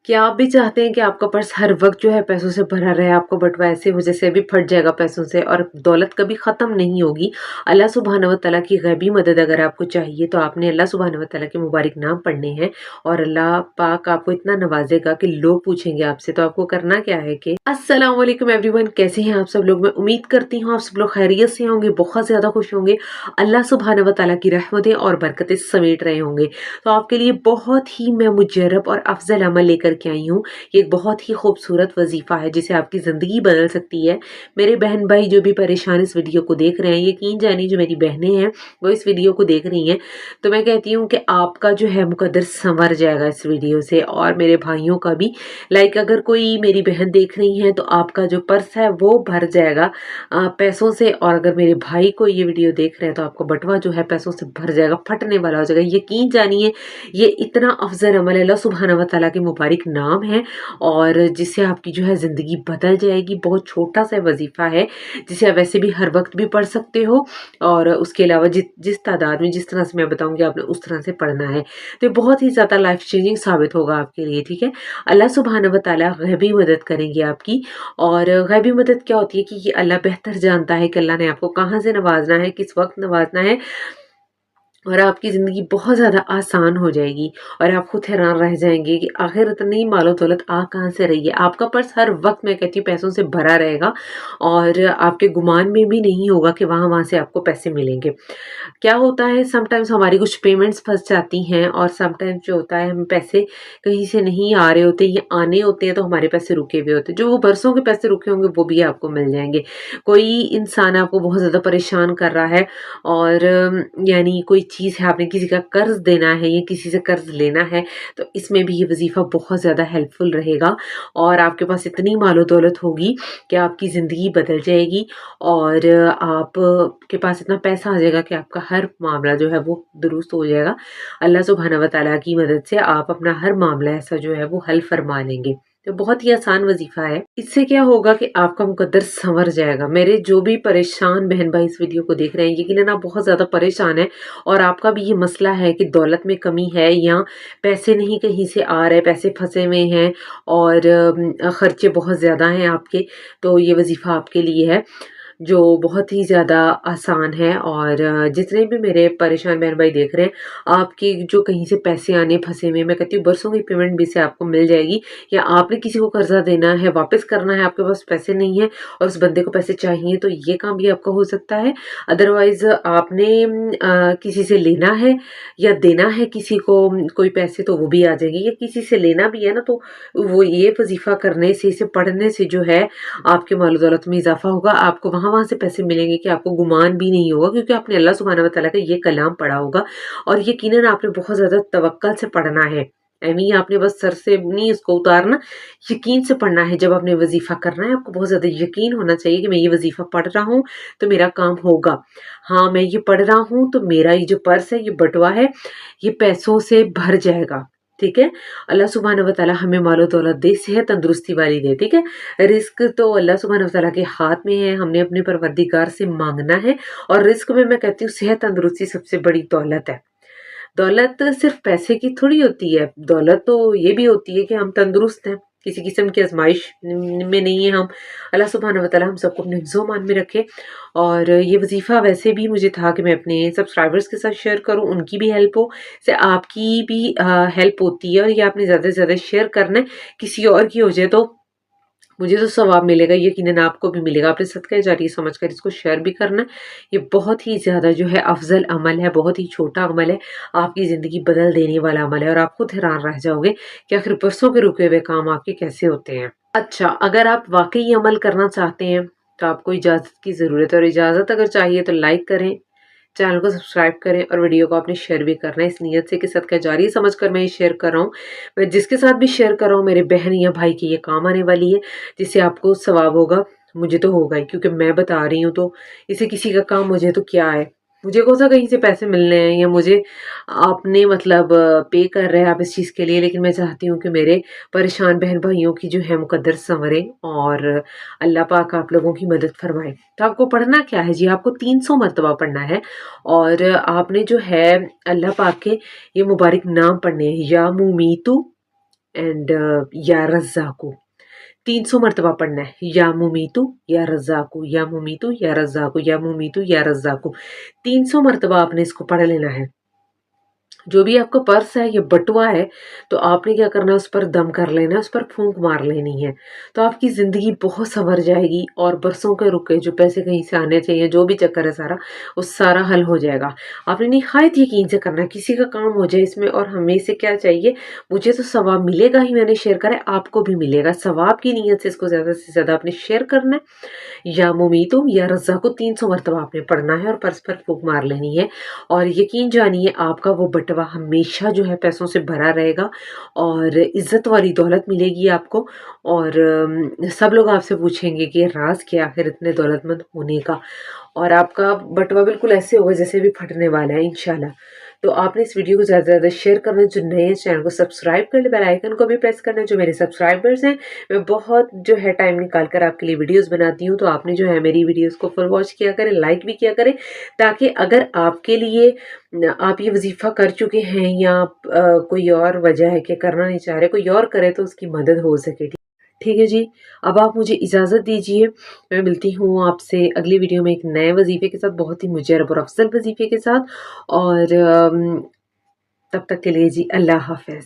क्या आप भी चाहते हैं कि आपका पर्स हर वक्त जो है पैसों से भरा रहे, आपको बँटवा ऐसे हो जैसे अभी फट जाएगा पैसों से और दौलत कभी ख़त्म नहीं होगी। अल्लाह सुब्हानहू व तआला की गैबी मदद अगर आपको चाहिए तो आपने अल्लाह सुब्हानहू व तआला के मुबारक नाम पढ़ने हैं और अल्लाह पाक आपको इतना नवाज़ेगा कि लोग पूछेंगे आपसे। तो आपको करना क्या है कि अस्सलाम वालेकुम एवरीवन, कैसे हैं आप सब लोग? मैं उम्मीद करती हूँ आप सब लोग खैरियत से होंगे, बहुत ज़्यादा खुश होंगे, अल्लाह सुब्हानहू व तआला की रहमतें और बरकतें समेट रहे होंगे। तो आपके लिए बहुत ही मैं मुजर्रब और अफ़ज़ल अमल लेकर के आई हूँ। ये एक बहुत ही खूबसूरत वजीफ़ा है जिससे आपकी ज़िंदगी बदल सकती है। मेरे बहन भाई जो भी परेशान इस वीडियो को देख रहे हैं, यकीन जानिए जो मेरी बहनें हैं वो इस वीडियो को देख रही हैं, तो मैं कहती हूँ कि आपका जो है मुकद्दर संवर जाएगा इस वीडियो से, और मेरे भाइयों का भी। लाइक अगर कोई मेरी बहन देख रही है तो आपका जो पर्स है वो भर जाएगा पैसों से, और अगर मेरे भाई को ये वीडियो देख रहे हैं तो आपका बटुआ जो है पैसों से भर जाएगा, फटने वाला हो जाएगा। यकीन जानिए ये इतना अफजल अमल अल्लाह सुब्हानहू व तआला के मुबारक नाम है और जिससे आपकी जो है ज़िंदगी बदल जाएगी। बहुत छोटा सा वजीफ़ा है जिसे आप वैसे भी हर वक्त भी पढ़ सकते हो, और उसके अलावा जिस तादाद में जिस तरह से मैं बताऊंगी आपने उस तरह से पढ़ना है, तो ये बहुत ही ज़्यादा लाइफ चेंजिंग साबित होगा आपके लिए। ठीक है, अल्लाह सुब्हानहू व तआला गैबी मदद करेंगे आपकी। और गैबी मदद क्या होती है कि ये अल्लाह बेहतर जानता है कि अल्लाह ने आपको कहाँ से नवाजना है, किस वक्त नवाजना है, और आपकी ज़िंदगी बहुत ज़्यादा आसान हो जाएगी और आप खुद हैरान रह जाएंगे कि आखिर इतनी मालो दौलत आ कहाँ से रही है। आपका पर्स हर वक्त मैं कहती हूँ पैसों से भरा रहेगा और आपके गुमान में भी नहीं होगा कि वहाँ से आपको पैसे मिलेंगे। क्या होता है, समटाइम्स हमारी कुछ पेमेंट्स फंस जाती हैं और समटाइम्स जो होता है हम पैसे कहीं से नहीं आ रहे होते, ये आने होते हैं तो हमारे पैसे रुके हुए होते हैं। जो वो बरसों के पैसे रुके होंगे वो भी आपको मिल जाएंगे। कोई इंसान आपको बहुत ज़्यादा परेशान कर रहा है और यानी कोई चीज़ है, आपने किसी का कर्ज देना है या किसी से कर्ज लेना है, तो इसमें भी ये वजीफ़ा बहुत ज़्यादा हेल्पफुल रहेगा और आपके पास इतनी मालो दौलत होगी कि आपकी ज़िंदगी बदल जाएगी और आप के पास इतना पैसा आ जाएगा कि आपका हर मामला जो है वो दुरुस्त हो जाएगा। अल्लाह सुब्हानहू व तआला की मदद से आप अपना हर मामला ऐसा जो है वो हल फरमा लेंगे। तो बहुत ही आसान वजीफा है। इससे क्या होगा कि आपका मुकद्दर संवर जाएगा। मेरे जो भी परेशान बहन भाई इस वीडियो को देख रहे हैं, यकीनन आप बहुत ज़्यादा परेशान हैं और आपका भी ये मसला है कि दौलत में कमी है या पैसे नहीं कहीं से आ रहे, पैसे फंसे हुए हैं और खर्चे बहुत ज़्यादा हैं आपके, तो ये वजीफा आपके लिए है जो बहुत ही ज़्यादा आसान है। और जितने भी मेरे परेशान बहन भाई देख रहे हैं, आपके जो कहीं से पैसे आने फंसे हुए, मैं कहती हूँ बरसों की पेमेंट भी से आपको मिल जाएगी, या आपने किसी को कर्जा देना है, वापस करना है, आपके पास पैसे नहीं है और उस बंदे को पैसे चाहिए, तो ये काम भी आपका हो सकता है। अदरवाइज आपने किसी से लेना है या देना है किसी को कोई पैसे, तो वो भी आ जाएंगे, या किसी से लेना भी है ना, तो वो ये वजीफा करने से, इसे पढ़ने से जो है आपके माल दौलत में इजाफा होगा। आपको वहाँ से पैसे मिलेंगे कि आपको गुमान भी नहीं होगा, क्योंकि आपने अल्लाह सुब्हानहू व तआला का ये कलाम पढ़ा होगा और यकीनन आपने बहुत ज़्यादा तवक्कल से पढ़ना है। ऐਵੇਂ आपने बस सर से नहीं इसको उतारना, यकीन से पढ़ना है। जब आपने वजीफ़ा करना है आपको बहुत ज़्यादा यकीन होना चाहिए कि मैं ये वजीफ़ा पढ़ रहा हूँ तो मेरा काम होगा। हाँ, मैं ये पढ़ रहा हूँ तो मेरा ये जो पर्स है, ये बटुआ है, ये पैसों से भर जाएगा। ठीक है, अल्लाह सुब्हानहू व तआला हमें मालो दौलत दे, सेहत तंदुरुस्ती वाली दे। ठीक है, रिस्क तो अल्लाह सुब्हानहू व तआला के हाथ में है, हमने अपने परवरदिगार से मांगना है। और रिस्क में मैं कहती हूँ सेहत तंदुरुस्ती सबसे बड़ी दौलत है। दौलत सिर्फ पैसे की थोड़ी होती है, दौलत तो ये भी होती है कि हम तंदुरुस्त हैं, किसी किस्म की आजमाइश में नहीं है हम। अल्लाह सुब्हानहू व तआला हम सबको अपने हिफ्ज़-ओ-मान में रखे। और ये वजीफ़ा वैसे भी मुझे था कि मैं अपने सब्सक्राइबर्स के साथ शेयर करूं, उनकी भी हेल्प हो, से आपकी भी हेल्प होती है, और ये आपने ज़्यादा से ज़्यादा शेयर करना है। किसी और की हो जाए तो मुझे तो सवाब मिलेगा, यकीनन आपको भी मिलेगा। आपने सदका जारिया समझकर इसको शेयर भी करना है। ये बहुत ही ज़्यादा जो है अफ़ज़ल अमल है, बहुत ही छोटा अमल है, आपकी ज़िंदगी बदल देने वाला अमल है और आप खुद हैरान रह जाओगे कि आखिर बरसों के रुके हुए काम आपके कैसे होते हैं। अच्छा, अगर आप वाक़ई ये अमल करना चाहते हैं तो आपको इजाज़त की ज़रूरत है, और इजाज़त अगर चाहिए तो लाइक करें, चैनल को सब्सक्राइब करें और वीडियो को आपने शेयर भी करना है, इस नीयत से कि सदका जारी समझकर मैं ये शेयर कर रहा हूँ। मैं जिसके साथ भी शेयर कर रहा हूँ मेरे बहन या भाई के ये काम आने वाली है, जिससे आपको सवाब होगा। मुझे तो होगा ही, क्योंकि मैं बता रही हूँ, तो इसे किसी का काम मुझे तो क्या है, मुझे कौन सा कहीं से पैसे मिलने हैं या मुझे आपने मतलब पे कर रहे हैं आप इस चीज़ के लिए। लेकिन मैं चाहती हूँ कि मेरे परेशान बहन भाइयों की जो है मुकद्दर संवरे और अल्लाह पाक आप लोगों की मदद फरमाए। तो आपको पढ़ना क्या है जी, आपको 300 मरतबा पढ़ना है और आपने जो है अल्लाह पाक के ये मुबारक नाम पढ़ने हैं, या मुमीतु اینڈ یا رزاقو 300 مرتبہ پڑھنا ہے، یا ممیتو یا رزاقو، یا ممیتو یا رزاقو، یا ممیتو یا رزاقو، 300 مرتبہ آپ نے اس کو پڑھ لینا ہے۔ جو بھی آپ کا پرس ہے یا بٹوا ہے تو آپ نے کیا کرنا ہے، اس پر دم کر لینا ہے، اس پر پھونک مار لینی ہے، تو آپ کی زندگی بہت سنور جائے گی اور برسوں کے رکے جو پیسے کہیں سے آنے چاہیے، جو بھی چکر ہے سارا، وہ سارا حل ہو جائے گا۔ آپ نے نہایت یقین سے کرنا ہے، کسی کا کام ہو جائے اس میں، اور ہمیں سے کیا چاہیے، مجھے تو ثواب ملے گا ہی، میں نے شیئر کرا ہے، آپ کو بھی ملے گا ثواب کی نیت سے اس کو زیادہ سے زیادہ آپ نے شیئر کرنا ہے۔ یا ممیتو یا رزاقو 300 مرتبہ آپ نے پڑھنا ہے اور پرس پر پھونک مار لینی ہے، اور یقین جانیے آپ کا وہ بٹوا ہمیشہ جو ہے پیسوں سے بھرا رہے گا اور عزت والی دولت ملے گی آپ کو، اور سب لوگ آپ سے پوچھیں گے کہ راز کیا آخر اتنے دولت مند ہونے کا، اور آپ کا بٹوا بالکل ایسے ہوگا جیسے بھی پھٹنے والا ہے انشاءاللہ۔ تو آپ نے اس ویڈیو کو زیادہ سے زیادہ شیئر کرنا ہے، جو نئے چینل کو سبسکرائب کر لیں، بیل آئیکن کو بھی پریس کرنا ہے۔ جو میرے سبسکرائبرز ہیں، میں بہت جو ہے ٹائم نکال کر آپ کے لیے ویڈیوز بناتی ہوں، تو آپ نے جو ہے میری ویڈیوز کو فل واچ کیا کریں، لائک بھی کیا کریں، تاکہ اگر آپ کے لیے آپ یہ وظیفہ کر چکے ہیں یا کوئی اور وجہ ہے کہ کرنا نہیں چاہ رہے، کوئی اور کرے تو اس کی مدد ہو سکے۔ ٹھیک ہے جی، اب آپ مجھے اجازت دیجیے، میں ملتی ہوں آپ سے اگلی ویڈیو میں ایک نئے وظیفے کے ساتھ، بہت ہی مجرب اور افضل وظیفے کے ساتھ، اور تب تک کے لیے جی اللہ حافظ۔